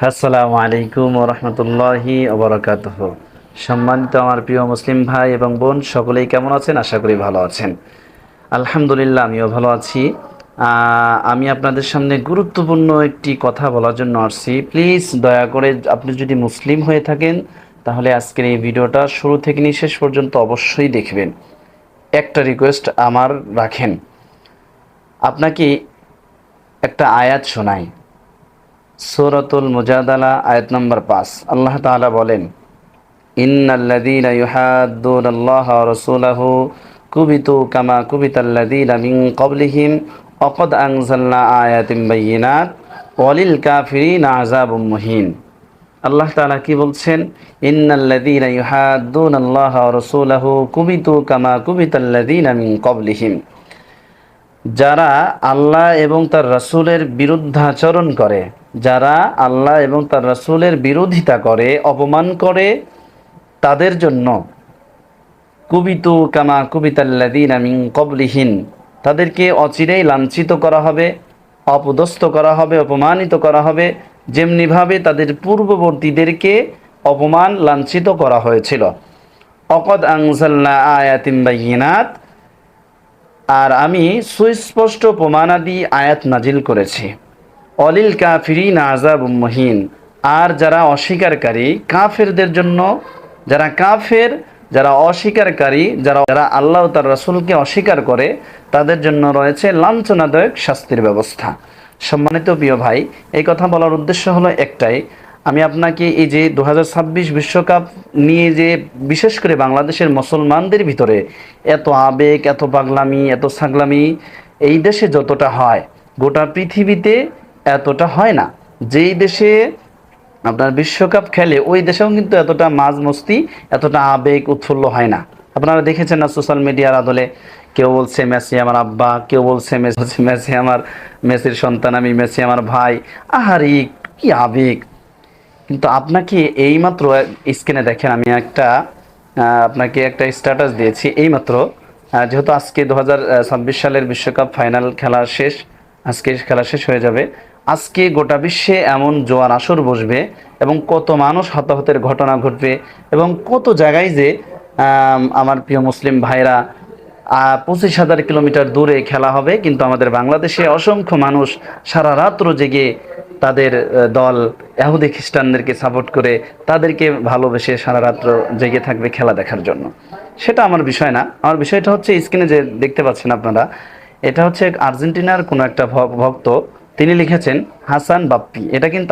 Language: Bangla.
আসসালামু আলাইকুম ওয়া রাহমাতুল্লাহি ওয়া বারাকাতুহু। সম্মানিত আমার প্রিয় মুসলিম ভাই এবং বোন, সকলেই কেমন আছেন? আশা করি ভালো আছেন। আলহামদুলিল্লাহ, আমিও ভালো আছি। আমি আপনাদের সামনে গুরুত্বপূর্ণ একটি কথা বলার জন্য আসছি। প্লিজ দয়া করে আপনি যদি মুসলিম হয়ে থাকেন তাহলে আজকের এই ভিডিওটা শুরু থেকে নিয়ে শেষ পর্যন্ত অবশ্যই দেখবেন। একটা রিকোয়েস্ট আমার রাখেন, আপনাকে একটা আয়াত শোনাই। সূরাতুল মুজাদালা আয়াত নম্বর 5। আল্লাহ তাআলা বলেন, ইন্নাল্লাযীনা ইউহাদ্দুনাল্লাহা ওয়া রাসূলাহু কুবিতু কামা কুবিতাল্লাযীনা মিন ক্বাবলিহিম ওয়া ক্বাদ আনজালনা আয়াতিন বায়্যিনাত ওয়া লিল কাফিরিনা আযাবুম মুহিন। আল্লাহ তাআলা কি বলছেন? ইন্নাল্লাযীনা ইউহাদ্দুনাল্লাহা ওয়া রাসূলাহু কুবিতু কামা কুবিতাল্লাযীনা মিন ক্বাবলিহিম। যারা আল্লাহ এবং তার রাসূলের বিরুদ্ধাচরণ করে, যারা আল্লাহ এবং তার রাসূলের বিরোধিতা করে, অপমান করে, তাদের জন্য কুবিতু কামা কুবিতাল্লাযীনা মিন ক্বাবলিহিম, তাদেরকে অচিরেই লাঞ্ছিত করা হবে, অপদস্থ করা হবে, অপমানিত করা হবে, যেমনিভাবে তাদের পূর্ববর্তীদেরকে অপমান লাঞ্ছিত করা হয়েছিল। ওয়াকাদ আনজালনা আয়াতিন বায়্যিনাত, আর আমি সুস্পষ্ট প্রমাণাদি আয়াত নাজিল করেছি। অলিল কাফিরিনা আযাবুম মুহিন, আর যারা অস্বীকারী কাফেরদের জন্য, যারা কাফের, যারা অস্বীকারী, যারা আল্লাহ ও তার রাসূলকে অস্বীকার করে, তাদের জন্য রয়েছে লাঞ্ছনাদায়ক শাস্তির ব্যবস্থা। সম্মানিত প্রিয় ভাই, এই কথা বলার উদ্দেশ্য হলো একটাই, আমি আপনাকে এই যে 2026 বিশ্বকাপ নিয়ে যে বিশেষ করে বাংলাদেশের মুসলমানদের ভিতরে এত আবেগ, এত পাগলামি, এত ছাগলামি এই দেশে যতটা হয় গোটা পৃথিবীতে এতটা হয় না। যেই দেশে আপনার বিশ্বকাপ খেলে ওই দেশেও কিন্তু এতটা মাঝ মস্তি, এতটা আবেগ উৎফুল্ল হয় না। আপনারা দেখেছেন না সোশ্যাল মিডিয়ার আদলে, কেউ বলছে মেসি আমার আব্বা, কেউ বলছে মেসি আমার, মেসির সন্তান আমি, মেসি আমার ভাই। আহারে কি আবেগ! কিন্তু আপনাকে এইমাত্র স্ক্রিনে দেখেন, আমি আপনাকে একটা স্ট্যাটাস দিয়েছি এইমাত্র। যেহেতু আজকে 2026 সালের বিশ্বকাপ ফাইনাল খেলা শেষ, আজকে খেলা শেষ হয়ে যাবে। আজকে গোটা বিশ্বে এমন জোয়ার আসর বসবে এবং কত মানুষ হতাহতের ঘটনা ঘটবে এবং কত জায়গায় যে আমার প্রিয় মুসলিম ভাইরা 25,000 কিলোমিটার দূরে খেলা হবে, কিন্তু আমাদের বাংলাদেশে অসংখ্য মানুষ সারা রাত্র জেগে তাদের দল ইহুদি খ্রিস্টানদেরকে সাপোর্ট করে, তাদেরকে ভালোবেসে সারা রাত্র জেগে থাকবে খেলা দেখার জন্য। সেটা আমার বিষয় না। আমার বিষয়টা হচ্ছে স্ক্রিনে যে দেখতে পাচ্ছেন আপনারা, এটা হচ্ছে আর্জেন্টিনার কোনো একটা ভক্ত, তিনি লিখেছেন হাসান বাপ্পি। এটা কিন্তু